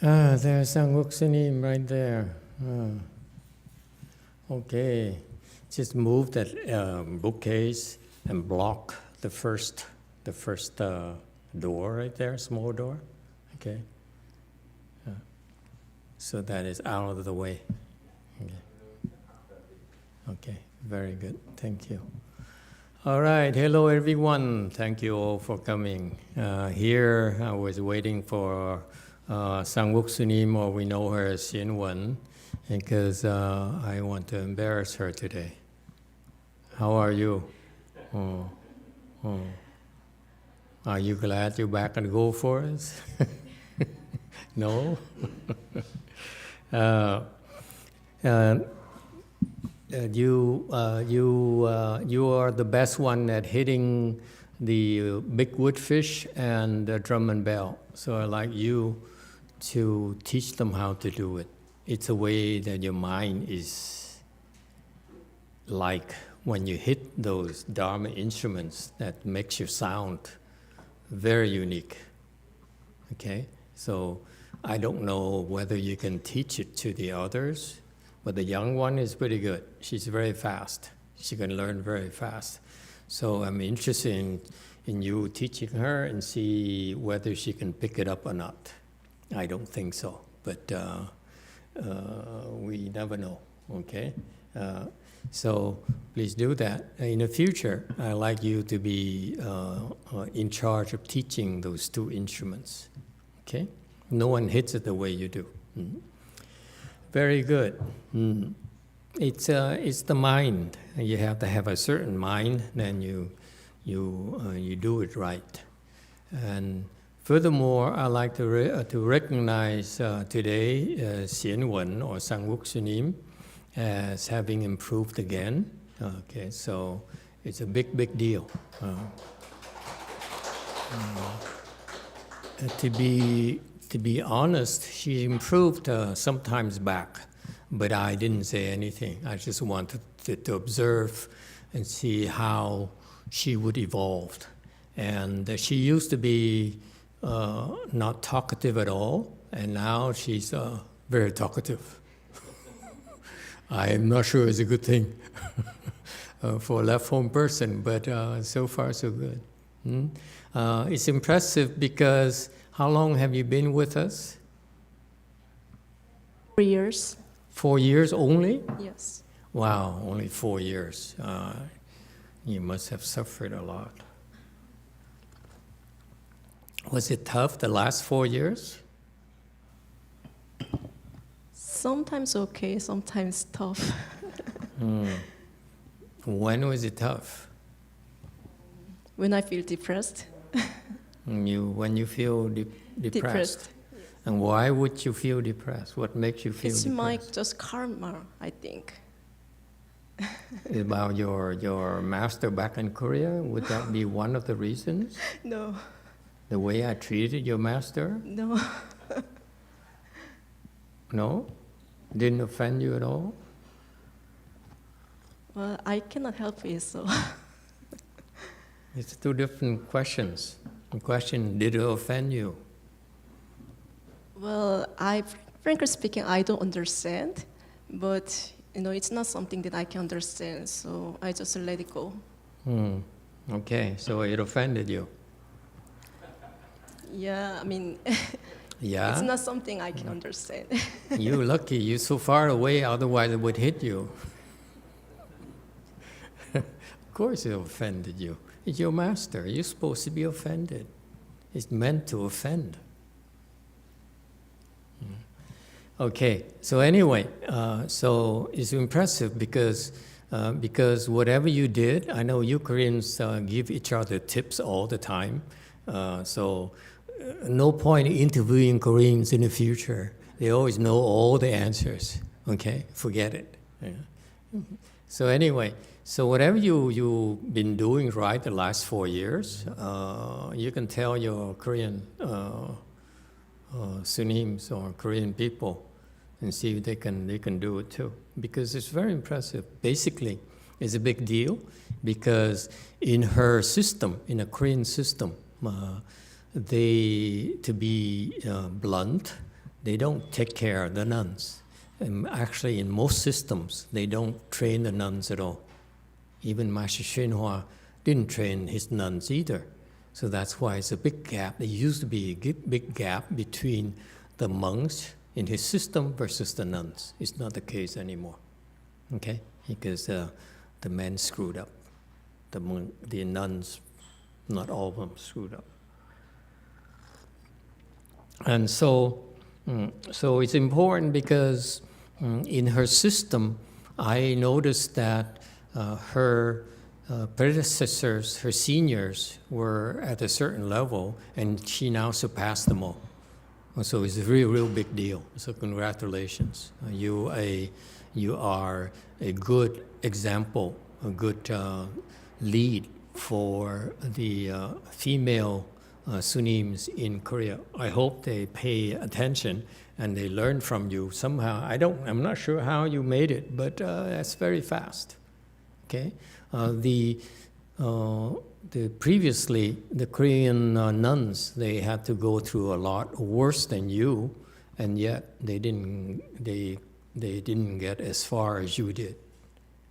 There's Sangwoksanim right there. Okay, just move that bookcase and block the first door right there, small door. Okay, so that is out of the way. Okay, very good. Thank you. All right, hello everyone. Thank you all for coming. Here I was waiting for Sangwok Sunim, or we know her as Xian Wen, because I want to embarrass her today. How are you? Are you glad you're back and go for us? No? You are the best one at hitting the big woodfish and the drum and bell. So I'd like you to teach them how to do it. It's a way that your mind is like when you hit those Dharma instruments that makes your sound very unique. Okay? So I don't know whether you can teach it to the others, but the young one is pretty good. She's very fast. She can learn very fast. So I'm interested in you teaching her and see whether she can pick it up or not. I don't think so, but we never know, okay? So please do that. In the future, I'd like you to be in charge of teaching those two instruments, okay? No one hits it the way you do. Very good. It's the mind. You have to have a certain mind, then you do it right. And furthermore, I like to recognize today Xian Wen or Sangwok Sunim as having improved again. Okay, so it's a big deal. To be honest, she improved sometimes back, but I didn't say anything. I just wanted to observe and see how she would evolve. And she used to be not talkative at all, and now she's very talkative. I am not sure it's a good thing for a left-home person, but so far so good. It's impressive because how long have you been with us? 4 years. 4 years only? Yes. Wow, only 4 years. You must have suffered a lot. Was it tough the last 4 years? Sometimes okay, sometimes tough. When was it tough? When I feel depressed. When you feel depressed. And why would you feel depressed? What makes you feel depressed? It's like just karma, I think. About your master back in Korea? Would that be one of the reasons? No. The way I treated your master? No. No? Didn't offend you at all? Well, I cannot help it, so. It's two different questions. The question, did it offend you? Well, frankly speaking, I don't understand, but it's not something that I can understand, so I just let it go. Okay, so it offended you. Yeah, I mean, yeah? It's not something I can understand. You're lucky, you're so far away, otherwise it would hit you. Of course it offended you. It's your master, you're supposed to be offended. It's meant to offend. Okay, so anyway, so it's impressive because whatever you did, I know you Koreans give each other tips all the time, so no point in interviewing Koreans in the future. They always know all the answers, okay? Forget it. Yeah. So anyway, so whatever you've been doing right the last 4 years, you can tell your Korean Sunims or Korean people and see if they can do it too. Because it's very impressive. Basically, it's a big deal because in her system, in a Korean system, to be blunt, they don't take care of the nuns. And actually, in most systems, they don't train the nuns at all. Even Master YongHua didn't train his nuns either. So that's why it's a big gap. There used to be a big gap between the monks in his system versus the nuns. It's not the case anymore, okay? Because the men screwed up. The nuns, not all of them, screwed up. And so it's important because in her system, I noticed that her predecessors, her seniors, were at a certain level, and she now surpassed them all. So it's a real big deal. So congratulations. You are a good example, a good lead for the female Sunims in Korea. I hope they pay attention and they learn from you somehow. I'm not sure how you made it, but that's very fast. Okay, previously the Korean nuns, they had to go through a lot worse than you, and yet they didn't get as far as you did,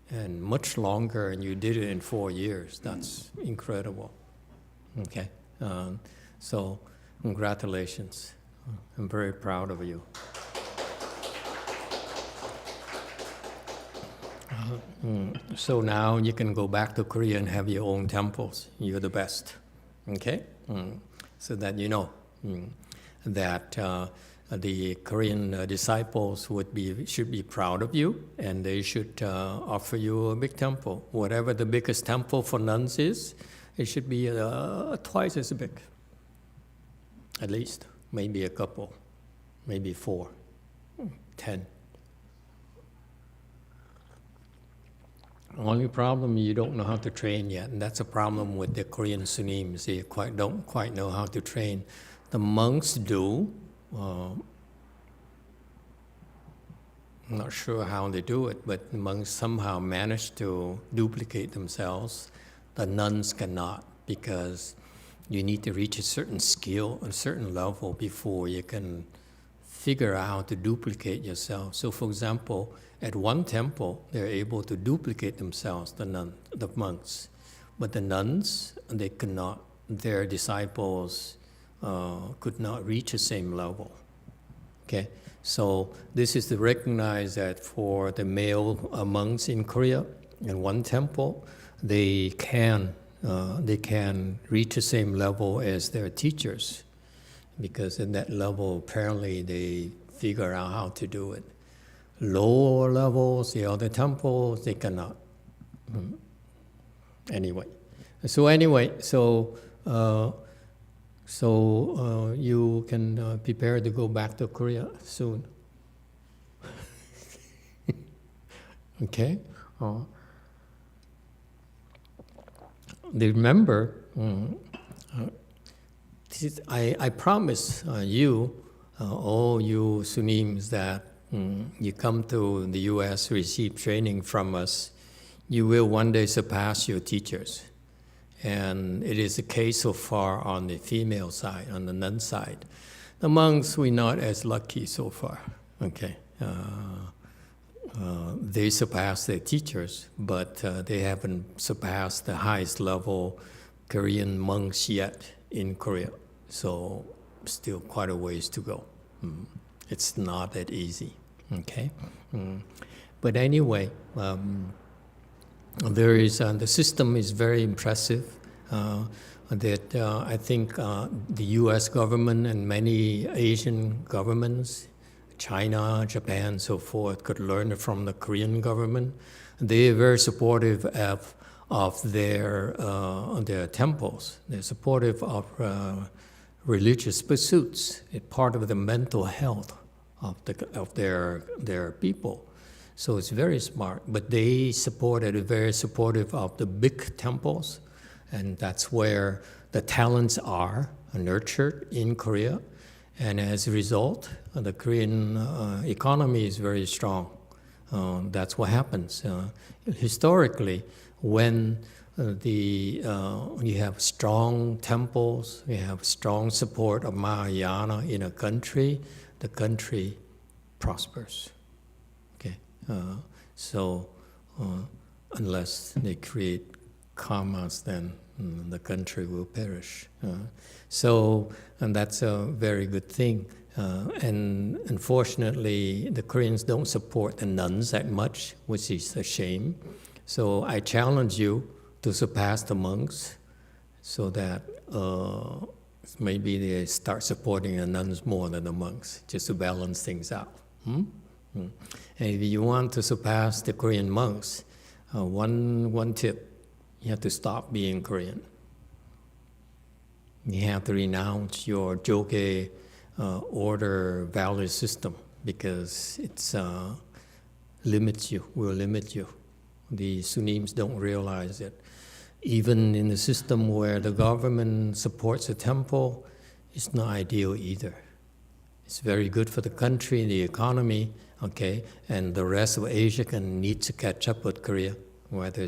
and much longer. And you did it in 4 years. That's incredible. Okay, so congratulations. I'm very proud of you. So now you can go back to Korea and have your own temples. You're the best, okay? So that you know that the Korean disciples should be proud of you, and they should offer you a big temple. Whatever the biggest temple for nuns is, it should be twice as big, at least. Maybe a couple, maybe 4, 10. Only problem, you don't know how to train yet, and that's a problem with the Korean Sunims. They don't quite know how to train. The monks do. I'm not sure how they do it, but the monks somehow manage to duplicate themselves. The nuns cannot, because you need to reach a certain skill, a certain level before you can figure out how to duplicate yourself. So for example, at one temple, they're able to duplicate themselves, the monks. But the nuns, they cannot. Their disciples could not reach the same level. Okay, so this is to recognize that for the male monks in Korea, in one temple, they can reach the same level as their teachers, because in that level, apparently they figure out how to do it. Lower levels, the other temples, they cannot. Anyway, so you can prepare to go back to Korea soon. Okay. Remember, I promise you, all you Sunims, that you come to the U.S., receive training from us, you will one day surpass your teachers. And it is the case so far on the female side, on the nun side. The monks, we're not as lucky so far, okay? They surpass their teachers, but they haven't surpassed the highest level Korean monks yet in Korea. So still quite a ways to go. It's not that easy, okay? But anyway, there is the system is very impressive. That I think the U.S. government and many Asian governments, China, Japan, so forth, could learn from the Korean government. They are very supportive of their temples. They're supportive of religious pursuits. It's part of the mental health of their people. So it's very smart. But they are very supportive of the big temples, and that's where the talents are nurtured in Korea. And as a result, the Korean economy is very strong. That's what happens. Historically, when you have strong temples, you have strong support of Mahayana in a country, the country prospers. Okay, so unless they create karmas, then the country will perish. And that's a very good thing. And unfortunately, the Koreans don't support the nuns that much, which is a shame. So I challenge you to surpass the monks, so that maybe they start supporting the nuns more than the monks, just to balance things out. And if you want to surpass the Korean monks, one tip: you have to stop being Korean. You have to renounce your Joge order value system, because it's limits you, will limit you. The Sunnis don't realize it. Even in the system where the government supports a temple, it's not ideal either. It's very good for the country, the economy, okay, and the rest of Asia needs to catch up with Korea, whether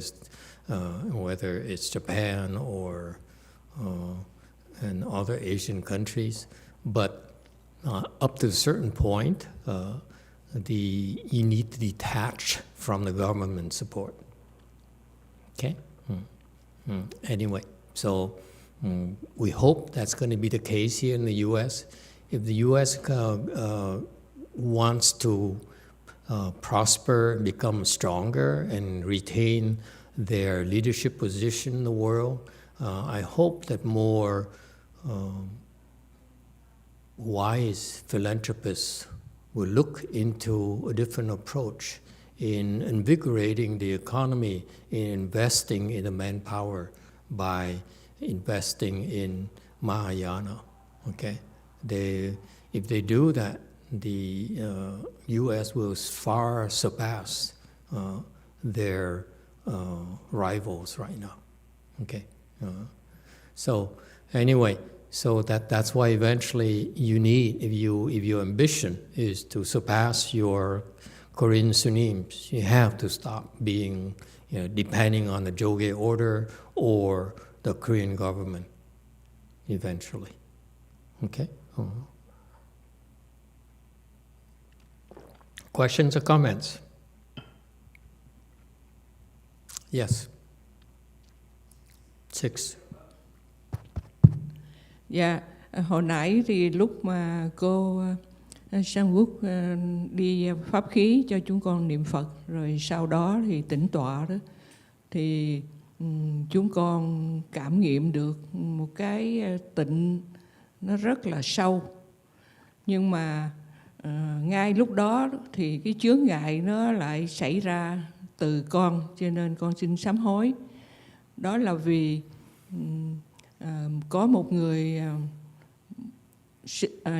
it's Japan or and other Asian countries. But up to a certain point, you need to detach from the government support. Okay? Anyway, so we hope that's going to be the case here in the U.S. If the U.S. wants to prosper, become stronger, and retain their leadership position in the world, I hope that more wise philanthropists will look into a different approach in invigorating the economy, in investing in the manpower by investing in Mahayana. Okay, if they do that, the U.S. will far surpass their rivals right now. Okay, so anyway. So that's why eventually you need, if your ambition is to surpass your Korean Sunnis, you have to stop being, depending on the Joge order or the Korean government eventually. Okay? Questions or comments? Yes. 6. Dạ, hồi nãy thì lúc mà cô Sang Quốc đi pháp khí cho chúng con niệm Phật, rồi sau đó thì tĩnh tọa đó, thì chúng con cảm nghiệm được một cái tịnh nó rất là sâu. Nhưng mà ngay lúc đó thì cái chướng ngại nó lại xảy ra từ con, cho nên con xin sám hối. Đó là vì có một người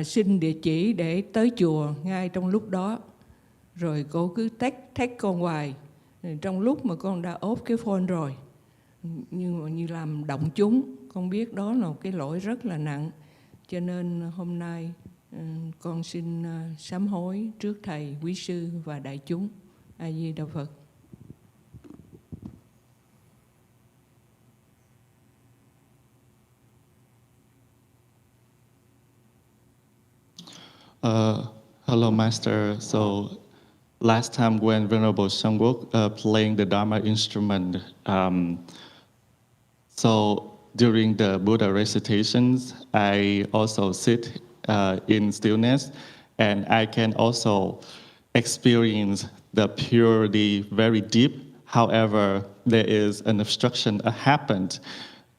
xin địa chỉ để tới chùa ngay trong lúc đó, rồi cô cứ text con hoài, trong lúc mà con đã ốp cái phone rồi, nhưng mà như làm động chúng. Con biết đó là một cái lỗi rất là nặng, cho nên hôm nay con xin sám hối trước thầy, quý sư và đại chúng. A Di Đà Phật. Hello, Master. So last time when Venerable Sangwok playing the Dharma instrument, so during the Buddha recitations, I also sit in stillness, and I can also experience the purity very deep. However, there is an obstruction happened.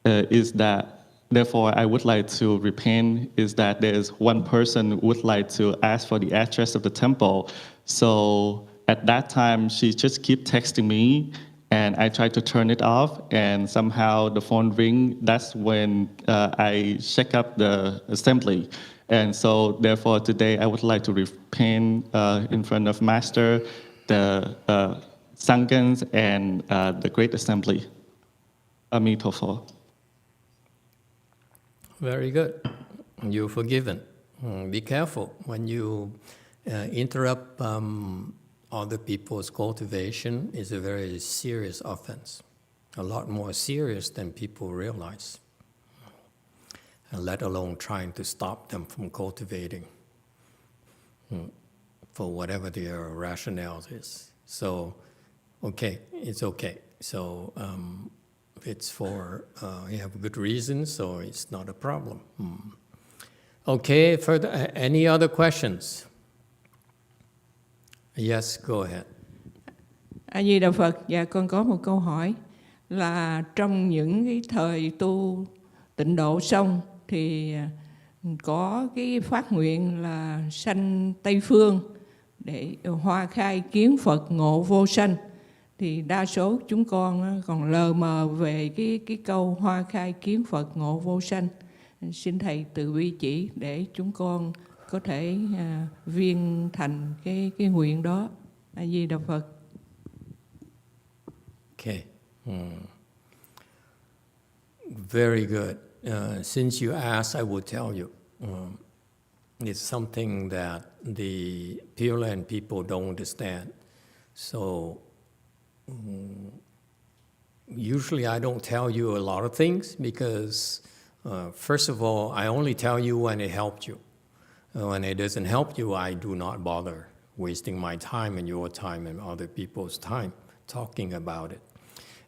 Is that therefore, I would like to repent, is that there is one person who would like to ask for the address of the temple. So at that time, she just keep texting me, and I try to turn it off, and somehow the phone ring. That's when I check up the assembly. And so therefore, today I would like to repent in front of Master, the Sanghas, and the Great Assembly. Emitofuo. Very good. You're forgiven. Be careful when you interrupt other people's cultivation. Is a very serious offense, a lot more serious than people realize, and let alone trying to stop them from cultivating. for whatever their rationale is. So, okay, it's okay. So it's for, you have good reasons, so it's not a problem. Okay, further, any other questions? Yes, go ahead. A Di Đà Phật, dạ con có một câu hỏi là trong những cái thời tu tịnh độ xong thì có cái phát nguyện là sanh Tây Phương để hoa khai kiến Phật ngộ vô sanh, thì đa số chúng con còn lờ mờ về cái câu hoa khai kiến Phật ngộ vô sanh. Xin Thầy từ bi chỉ để chúng con có thể viên thành cái nguyện đó. A Di Đà Phật. Okay. Very good. Since you asked, I will tell you. It's something that the Pureland people don't understand. So usually I don't tell you a lot of things because, first of all, I only tell you when it helped you. When it doesn't help you, I do not bother wasting my time and your time and other people's time talking about it.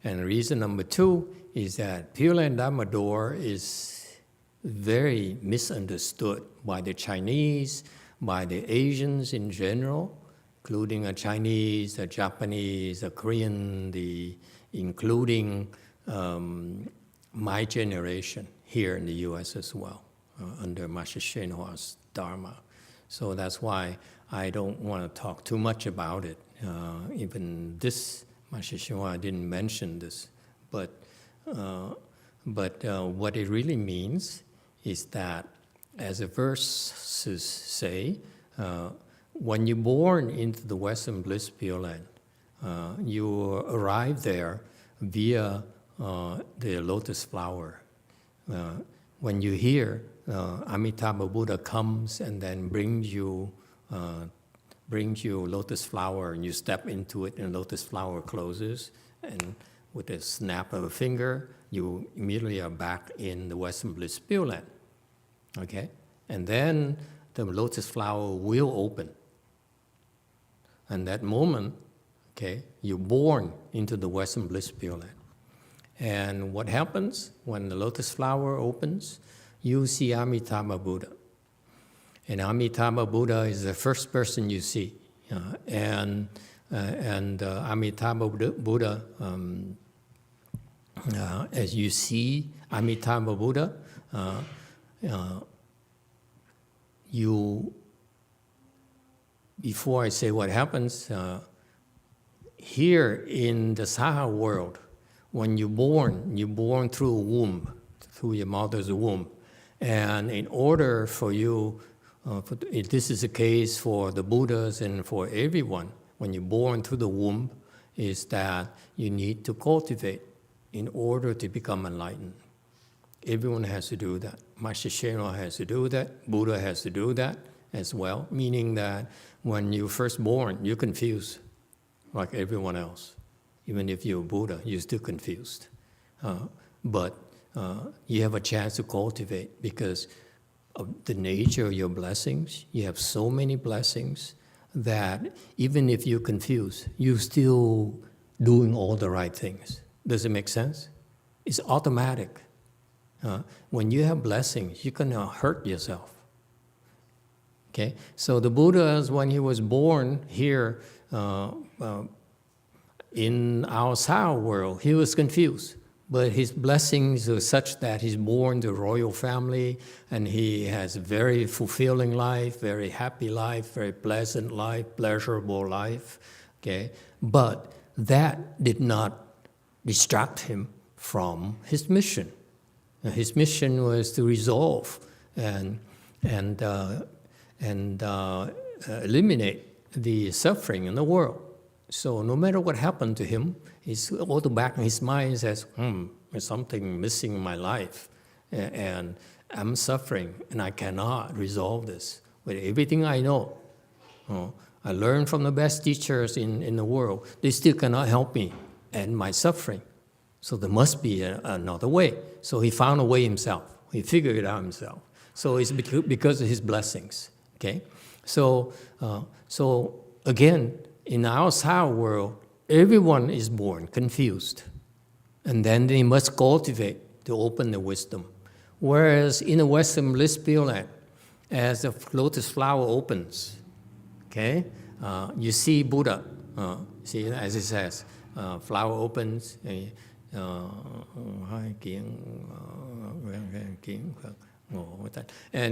And reason number two is that Pureland Dharma door is very misunderstood by the Chinese, by the Asians in general, including the Chinese, the Japanese, the Korean, including my generation here in the U.S. as well, under Master YongHua's Dharma. So that's why I don't want to talk too much about it. Even this, Master YongHua didn't mention this, but what it really means is that, as the verses say, when you're born into the Western Bliss Pure Land, you arrive there via the lotus flower. When you hear Amitabha Buddha comes and then brings you lotus flower, and you step into it, and lotus flower closes, and with a snap of a finger, you immediately are back in the Western Bliss Pure Land. Okay? And then the lotus flower will open. And that moment, okay, you're born into the Western Bliss Pure Land. And what happens when the lotus flower opens? You see Amitabha Buddha. And Amitabha Buddha is the first person you see. And Amitabha Buddha, as you see Amitabha Buddha, before I say what happens, here in the Saha world, when you're born through a womb, through your mother's womb. And in order for you, this is the case for the Buddhas and for everyone, when you're born through the womb, is that you need to cultivate in order to become enlightened. Everyone has to do that. Master YongHua has to do that. Buddha has to do that as well, meaning that when you're first born, you're confused like everyone else. Even if you're Buddha, you're still confused. But you have a chance to cultivate because of the nature of your blessings. You have so many blessings that even if you're confused, you're still doing all the right things. Does it make sense? It's automatic. When you have blessings, you cannot hurt yourself. Okay? So the Buddha, when he was born here in our Sao world, he was confused. But his blessings are such that he's born to a royal family and he has a very fulfilling life, very happy life, very pleasant life, pleasurable life. Okay? But that did not distract him from his mission. His mission was to resolve and eliminate the suffering in the world. So no matter what happened to him, he's all the back in his mind says, there's something missing in my life, and I'm suffering, and I cannot resolve this. With everything I know, I learned from the best teachers in the world. They still cannot help me and my suffering. So there must be another way. So he found a way himself. He figured it out himself. So it's because of his blessings. Okay, So, so again, in our Sao world, everyone is born confused, and then they must cultivate to open the wisdom. Whereas in the Western bliss Pureland, as the lotus flower opens, okay, you see Buddha. See, as it says, flower opens. And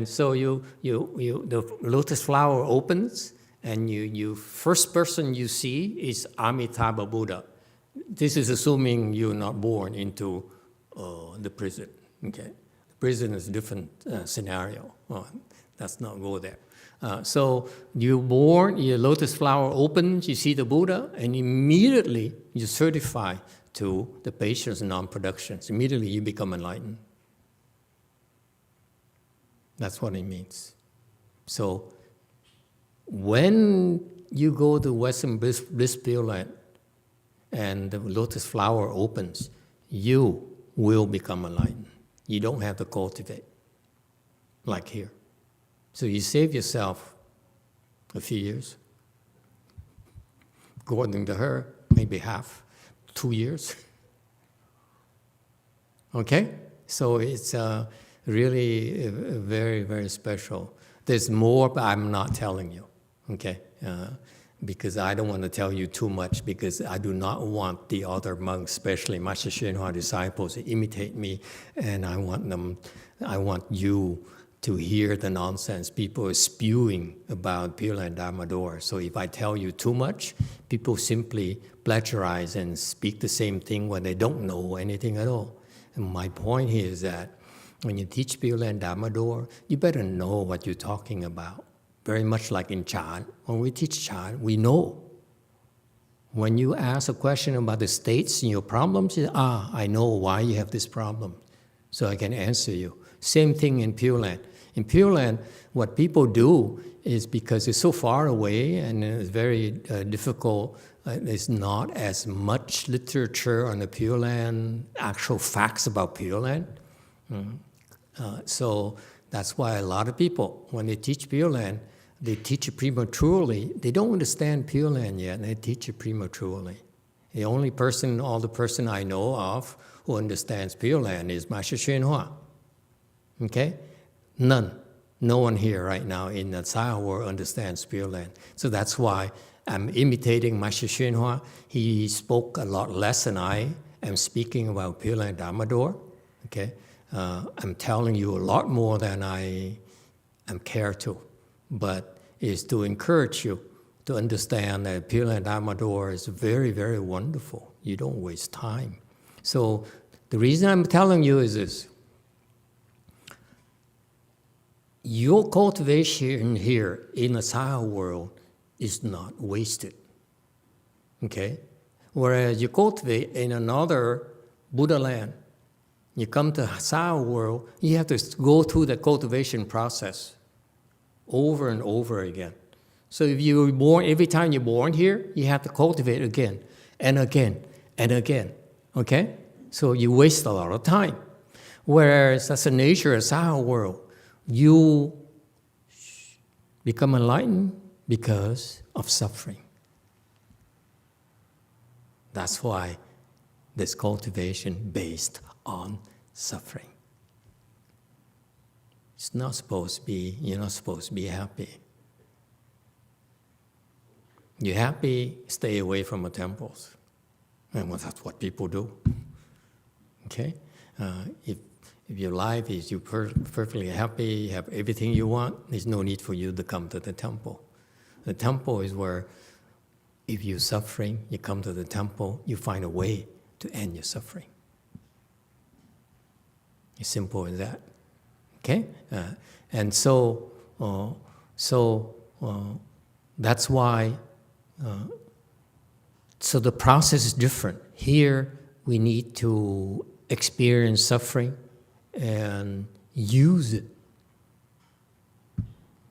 so the lotus flower opens, and you first person you see is Amitabha Buddha. This is assuming you're not born into the prison. Okay, the prison is a different scenario. Let's not go there. So you're born, your lotus flower opens, you see the Buddha, and immediately you certify to the patience and non-productions. Immediately you become enlightened. That's what it means. So when you go to Western bliss Pureland and the lotus flower opens, you will become enlightened. You don't have to cultivate like here. So you save yourself a few years. According to her, maybe half, 2 years. Okay? So it's really very, very special. There's more, but I'm not telling you, okay? Because I don't want to tell you too much, because I do not want the other monks, especially Master YongHua disciples, to imitate me, and I want you to hear the nonsense people are spewing about Pureland Dharma door. So if I tell you too much, people simply plagiarize and speak the same thing when they don't know anything at all. And my point here is that when you teach Pureland Dharma door, you better know what you're talking about. Very much like in Chan. When we teach Chan, we know. When you ask a question about the states and your problems, you say, I know why you have this problem, so I can answer you. Same thing in Pureland. In Pureland, what people do is, because it's so far away and it's very difficult, there's not as much literature on the Pureland, actual facts about Pureland. So that's why a lot of people, when they teach Pureland, they teach it prematurely. They don't understand Pureland yet, and they teach it prematurely. The only person, all the person I know of who understands Pureland is Master YongHua. Okay? None. No one here right now in the Sao world understands Pureland. So that's why I'm imitating Master YongHua. He spoke a lot less than I am speaking about Pureland Dharma door. Okay? I'm telling you a lot more than I am care to, but it's to encourage you to understand that Pureland Dharma door is very, very wonderful. You don't waste time. So the reason I'm telling you is this. Your cultivation here in the Sao world is not wasted. Okay? Whereas you cultivate in another Buddha land, you come to Sao world, you have to go through the cultivation process over and over again. So if you were born, every time you're born here, you have to cultivate again and again and again. Okay? So you waste a lot of time. Whereas that's the nature of Sao world. You become enlightened because of suffering. That's why this cultivation based on suffering. It's not supposed to be, you're not supposed to be happy. You're happy, stay away from the temples. And that's what people do. Okay? If your life is you're perfectly happy, you have everything you want, there's no need for you to come to the temple. The temple is where, if you're suffering, you come to the temple, you find a way to end your suffering. It's simple as that. Okay? And so that's why, so the process is different. Here, we need to experience suffering and use it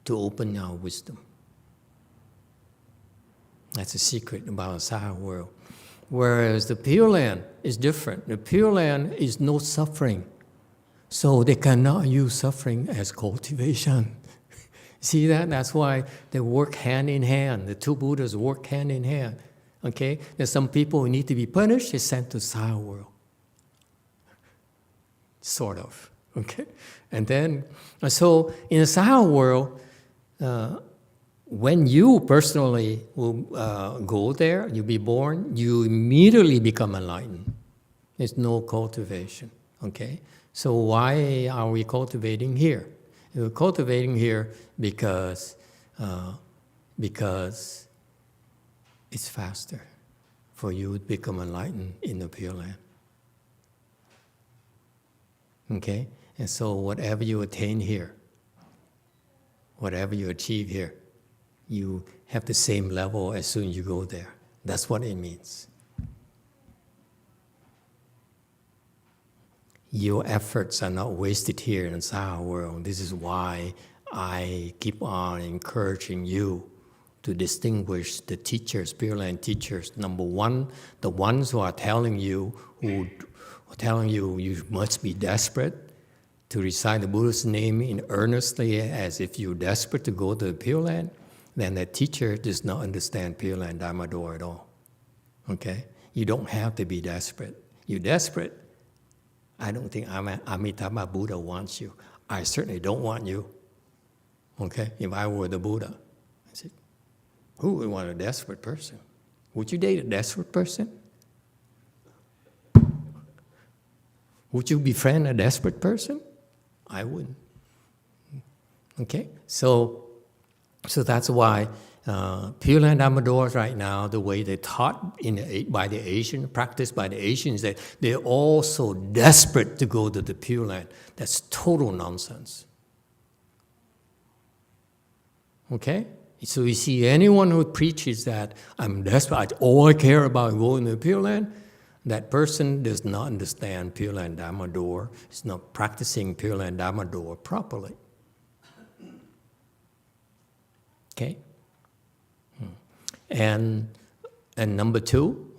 to open our wisdom. That's the secret about the Sao world. Whereas the Pureland is different. The Pureland is no suffering. So they cannot use suffering as cultivation. See that? That's why they work hand in hand. The two Buddhas work hand in hand. Okay? There's some people who need to be punished, is sent to Sahara world. Sort of. Okay? And then, so in the Sahara world, when you personally will go there, you'll be born, you immediately become enlightened. There's no cultivation. Okay? So why are we cultivating here? We're cultivating here because it's faster for you to become enlightened in the Pure Land. Okay? And so whatever you attain here, whatever you achieve here, you have the same level as soon as you go there. That's what it means. Your efforts are not wasted here in the Sahara world. This is why I keep on encouraging you to distinguish the teachers, Pure Land teachers. Number one, the ones who are telling you you must be desperate to recite the Buddha's name in earnestly as if you're desperate to go to the Pure Land, then that teacher does not understand Pure Land Dharma door at all. Okay? You don't have to be desperate. You're desperate. I don't think Amitabha Buddha wants you. I certainly don't want you. Okay? If I were the Buddha, I said, who would want a desperate person? Would you date a desperate person? Would you befriend a desperate person? I wouldn't. Okay? So that's why Pure Land Dharma doors right now, the way they're taught by the Asian, practiced by the Asians, that they're all so desperate to go to the Pure Land. That's total nonsense. Okay? So you see anyone who preaches that, I'm desperate, all I care about is going to the Pure Land, that person does not understand Pure Land Dharma door, is not practicing Pure Land Dharma door properly. Okay? And number two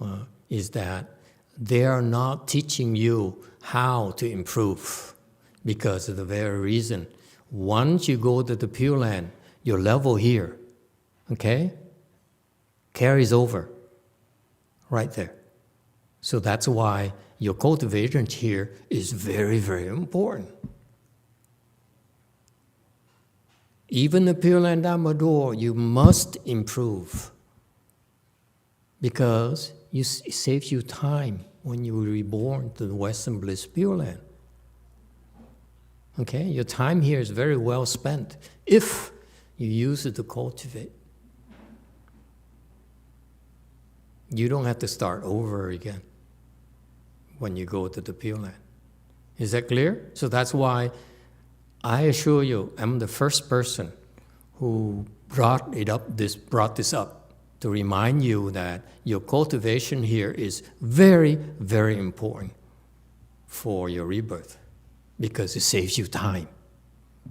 is that they are not teaching you how to improve because of the very reason. Once you go to the Pure Land, your level here, okay, carries over right there. So that's why your cultivation here is very, very important. Even the Pure Land Dharma door, you must improve because it saves you time when you were reborn to the Western Bliss Pure Land. Okay, your time here is very well spent if you use it to cultivate. You don't have to start over again when you go to the Pure Land. Is that clear? So that's why I assure you, I'm the first person who brought this up to remind you that your cultivation here is very, very important for your rebirth because it saves you time.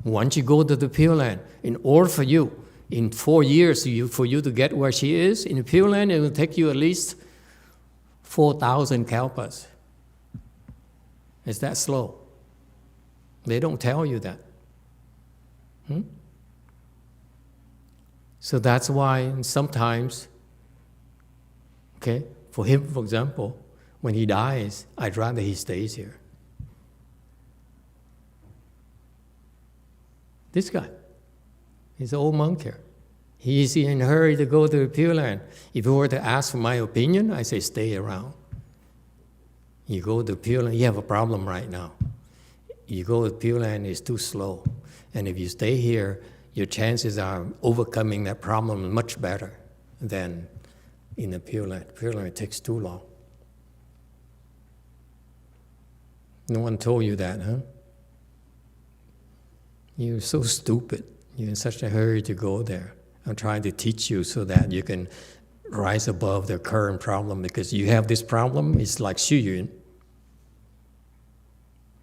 Once you go to the Pure Land, in order for you, in 4 years for you to get where she is, in the Pure Land, it will take you at least 4,000 kalpas. It's that slow. They don't tell you that. So that's why sometimes, okay, for him, for example, when he dies, I'd rather he stays here. This guy, he's an old monk here. He's in a hurry to go to the Pure Land. If you were to ask for my opinion, I say stay around. You go to Pure Land, you have a problem right now. You go to Pure Land, it's too slow. And if you stay here, your chances are overcoming that problem much better than in the Pure Land. Pure Land takes too long. No one told you that, huh? You're so stupid. You're in such a hurry to go there. I'm trying to teach you so that you can rise above the current problem because you have this problem. It's like Xu Yun.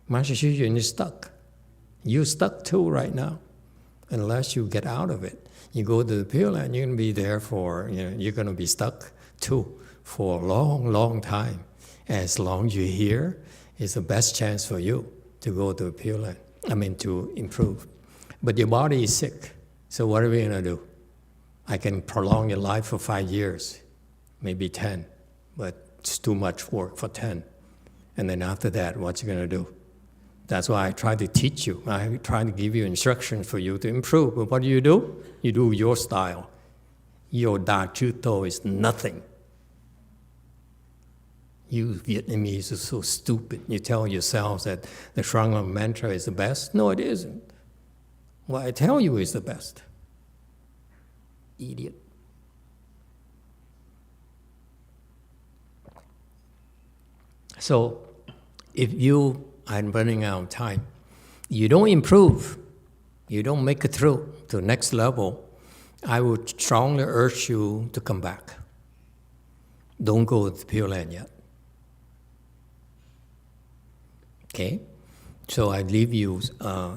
Master Xu Yun is stuck. You're stuck too right now. Unless you get out of it. You go to the Pure Land, you're going to be there for, you're going to be stuck too for a long, long time. As long as you're here, it's the best chance for you to go to the Pure Land. To improve. But your body is sick. So what are we going to do? I can prolong your life for 5 years, maybe 10, but it's too much work for 10. And then after that, what you going to do? That's why I try to teach you. I try to give you instructions for you to improve. But what do? You do your style. Your Da Chư To is nothing. You Vietnamese are so stupid. You tell yourselves that the Shrang mantra is the best. No, it isn't. What I tell you is the best. Idiot. So, if I'm running out of time, you don't improve, you don't make it through to the next level, I would strongly urge you to come back. Don't go to Pureland yet. Okay? So I leave you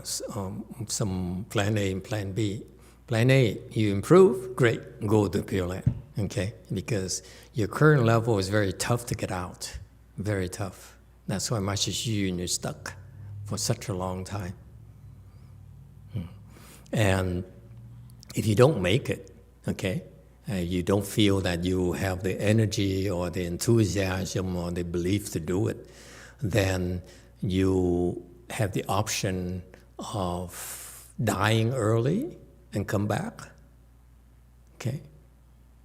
some plan A and plan B. Plan A, you improve, great, go to Pureland, okay? Because your current level is very tough to get out, very tough. That's why Master Xu Yun is stuck for such a long time. And if you don't make it, okay, you don't feel that you have the energy or the enthusiasm or the belief to do it, then you have the option of dying early and come back, okay?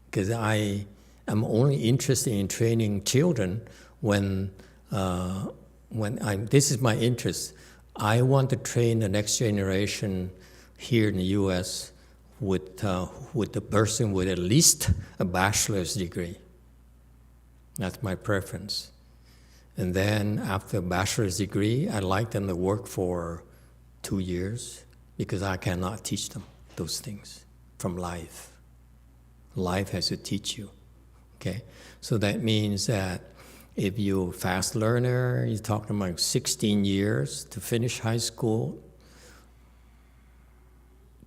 Because I am only interested in training children when this is my interest. I want to train the next generation here in the U.S. with the person with at least a bachelor's degree. That's my preference. And then after a bachelor's degree, I'd like them to work for 2 years because I cannot teach them those things from life. Life has to teach you, okay? So that means that if you're a fast learner, you're talking about 16 years to finish high school,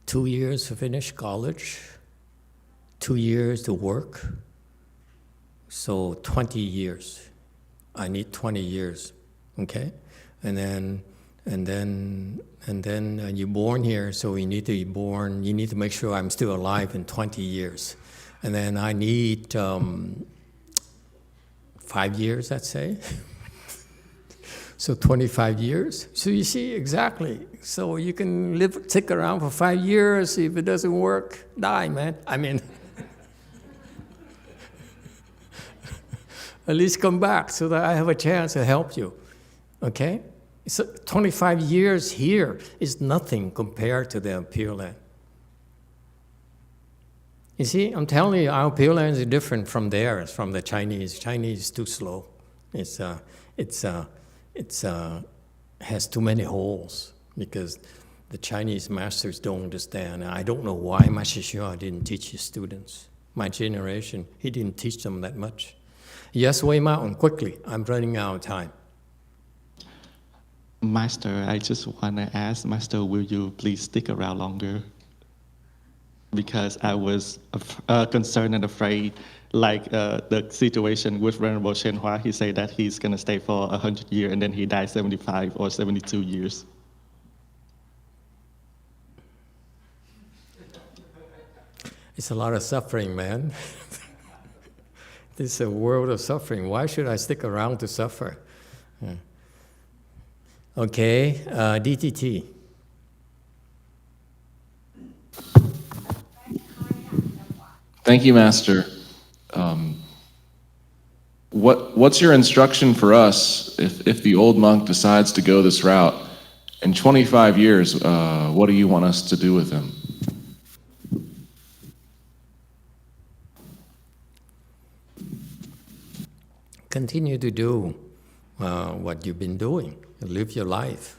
2 years to finish college, 2 years to work, so 20 years. I need 20 years, okay? And then you're born here, so you need to be born, you need to make sure I'm still alive in 20 years. And then I need 5 years, let's say. So 25 years. So you see, exactly. So you can stick around for 5 years. If it doesn't work, die, man. I mean, at least come back so that I have a chance to help you, okay? So 25 years here is nothing compared to the Pureland. You see, I'm telling you, our Pureland is different from theirs, from the Chinese. Chinese is too slow. Has too many holes because the Chinese masters don't understand. I don't know why Master Xu didn't teach his students. My generation, he didn't teach them that much. Yes, Wei Mountain, quickly. I'm running out of time. Master, I just want to ask, Master, will you please stick around longer? Because I was concerned and afraid, like the situation with Venerable YongHua, he said that he's going to stay for 100 years and then he died 75 or 72 years. It's a lot of suffering, man. This is a world of suffering. Why should I stick around to suffer? Yeah. Okay, DTT. Thank you, Master. What's your instruction for us if the old monk decides to go this route? In 25 years, what do you want us to do with him? Continue to do what you've been doing. Live your life.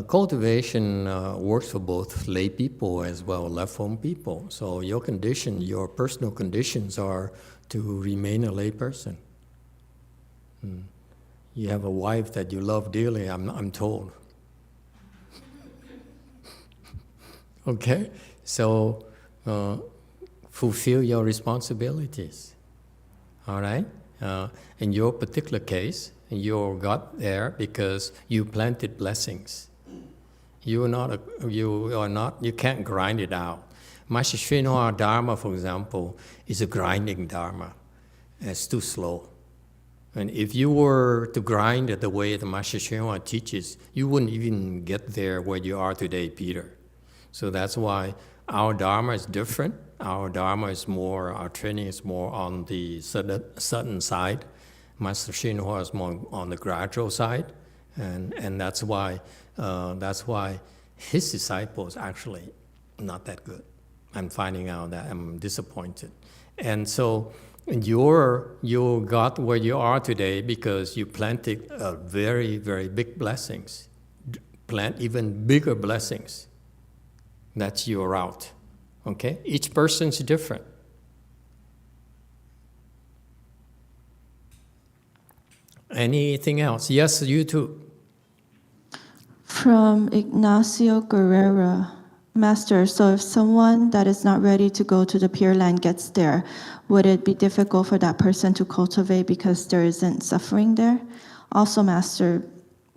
Cultivation works for both lay people as well as left-home people. So your condition, your personal conditions are to remain a lay person. You have a wife that you love dearly, I'm told. Okay? So fulfill your responsibilities. All right? In your particular case, you got there because you planted blessings. You can't grind it out. Master Shinhwa Dharma, for example, is a grinding Dharma. It's too slow. And if you were to grind it the way the Master Shinhwa teaches, you wouldn't even get there where you are today, Peter. So that's why our Dharma is different. Our training is more on the sudden side. Master Shinhwa is more on the gradual side. And that's why his disciples actually not that good. I'm finding out that I'm disappointed. And so you got where you are today because you planted very, very big blessings. Plant even bigger blessings. That's your route. Okay? Each person's different. Anything else? Yes, you too. From Ignacio Guerrero. Master, so if someone that is not ready to go to the Pure Land gets there, would it be difficult for that person to cultivate because there isn't suffering there? Also, Master,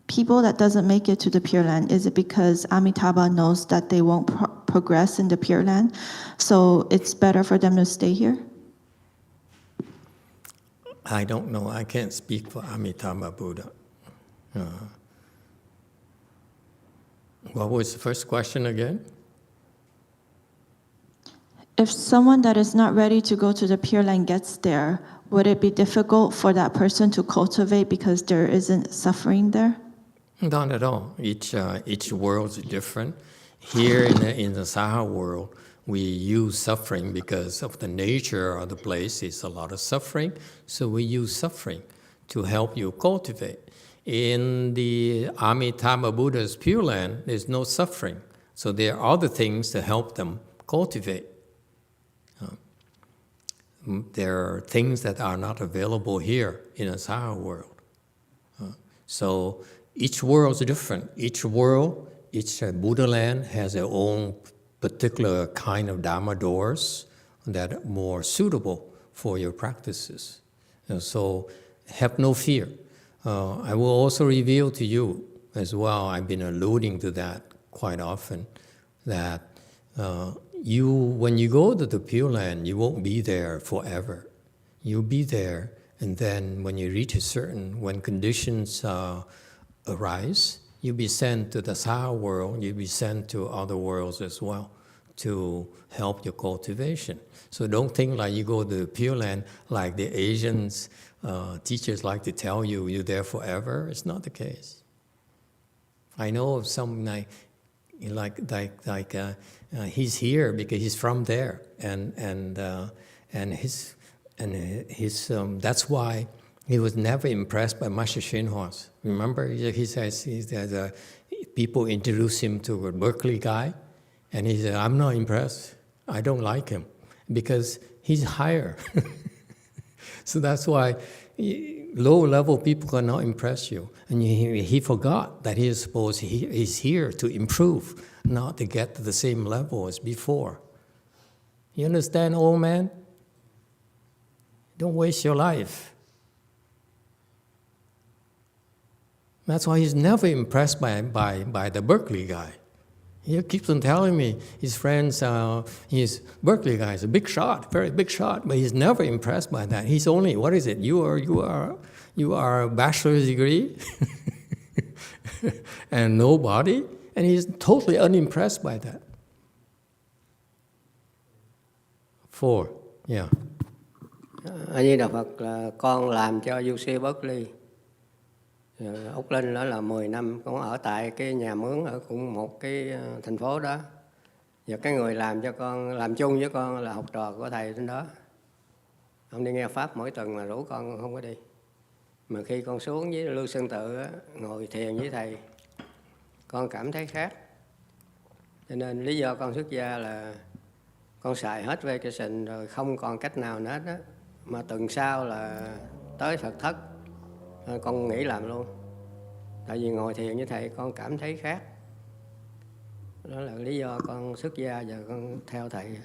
people that doesn't make it to the Pure Land, is it because Amitabha knows that they won't progress in the Pure Land, so it's better for them to stay here? I don't know. I can't speak for Amitabha Buddha. What was the first question again? If someone that is not ready to go to the Pure Land gets there, would it be difficult for that person to cultivate because there isn't suffering there? Not at all. Each world is different. Here in the Saha world, we use suffering because of the nature of the place. It's a lot of suffering, so we use suffering to help you cultivate. In the Amitabha Buddha's Pure Land, there's no suffering, so there are other things to help them cultivate. There are things that are not available here in the Saha world. So each world is different. Each Buddha land has their own particular kind of Dharma doors that are more suitable for your practices. And so have no fear. I will also reveal to you as well, I've been alluding to that quite often, that when you go to the Pure Land, you won't be there forever. You'll be there, and then when you reach when conditions arise, you'll be sent to the Saha world, you'll be sent to other worlds as well to help your cultivation. So don't think like you go to the Pure Land like the Asians teachers like to tell you, you're there forever. It's not the case. I know of some he's here because he's from there, and that's why he was never impressed by Master Shinhwa. Remember, he says people introduce him to a Berkeley guy, and he said, "I'm not impressed. I don't like him because he's higher." So that's why low-level people cannot impress you. And he forgot that he's here to improve, not to get to the same level as before. You understand, old man? Don't waste your life. That's why he's never impressed by the Berkeley guy. He keeps on telling me his friends, his Berkeley guy is a big shot, very big shot, but he's never impressed by that. He's only, what is it? You are a bachelor's degree and nobody, and he's totally unimpressed by that. 4, yeah. A Di Đà Phật là con làm cho UC Berkeley. Úc Linh đó là 10 năm, con ở tại cái nhà mướn ở cũng một cái thành phố đó. Và cái người làm cho con, làm chung với con là học trò của thầy trên đó. Ông đi nghe Pháp mỗi tuần mà rủ con không có đi. Mà khi con xuống với Lưu Sơn Tự á, ngồi thiền với thầy, con cảm thấy khác. Cho nên lý do con xuất gia là con xài hết vacation rồi không còn cách nào nữa hết á. Mà tuần sau là tới Phật thất, con nghỉ làm luôn. Tại vì ngồi thiền với thầy con cảm thấy khác. Đó là lý do con xuất gia và con theo thầy.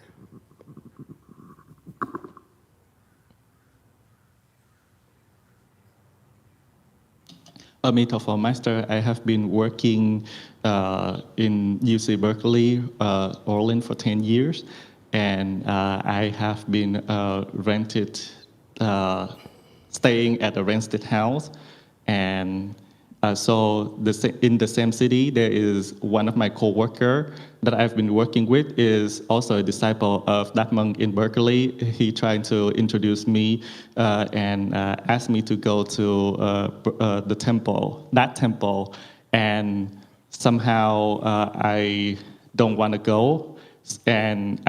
Emitofuo Master, I have been working in UC Berkeley, Orland for 10 years, and I have been staying at a rented house. And so in the same city, there is one of my co-worker that I've been working with is also a disciple of that monk in Berkeley. He tried to introduce me and asked me to go to that temple. And somehow I don't want to go. And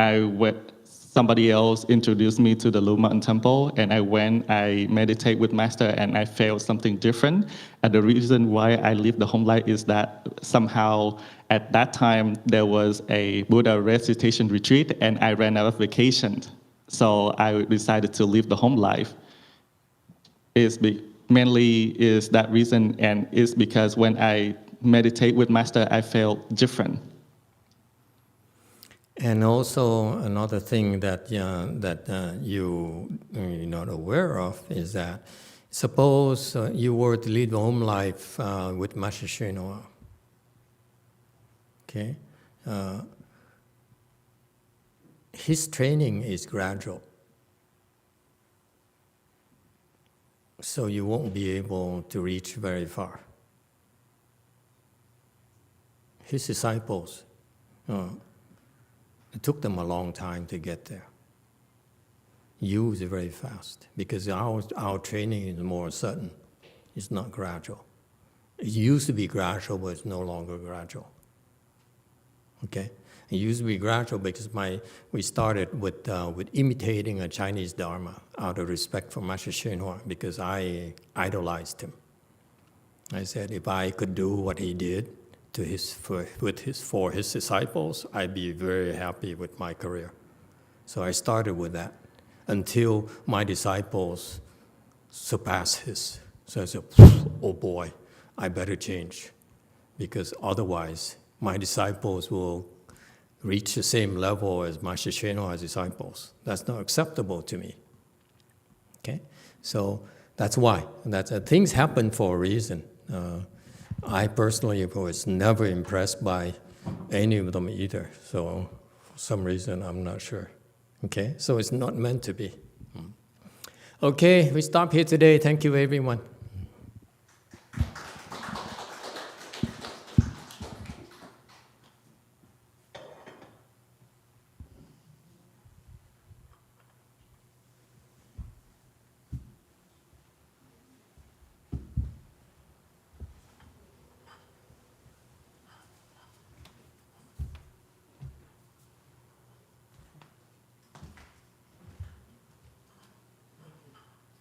somebody else introduced me to the Blue Mountain Temple, and I meditate with Master, and I felt something different. And the reason why I leave the home life is that somehow at that time there was a Buddha recitation retreat, and I ran out of vacation. So I decided to leave the home life. Mainly is that reason, and it's because when I meditate with Master, I felt different. And also another thing that you're not aware of is that suppose you were to lead the home life with Master YongHua. Okay, his training is gradual, so you won't be able to reach very far. His disciples. It took them a long time to get there. You is very fast because our training is more sudden. It's not gradual. It used to be gradual, but it's no longer gradual. Okay, it used to be gradual because we started with imitating a Chinese Dharma out of respect for Master YongHua because I idolized him. I said if I could do what he did for his disciples, I'd be very happy with my career. So I started with that until my disciples surpassed his. So I said, oh boy, I better change because otherwise my disciples will reach the same level as Master YongHua's disciples. That's not acceptable to me. Okay, so that's why. Things happen for a reason. I personally was never impressed by any of them either. So for some reason, I'm not sure. Okay, so it's not meant to be. Okay, we stop here today. Thank you, everyone.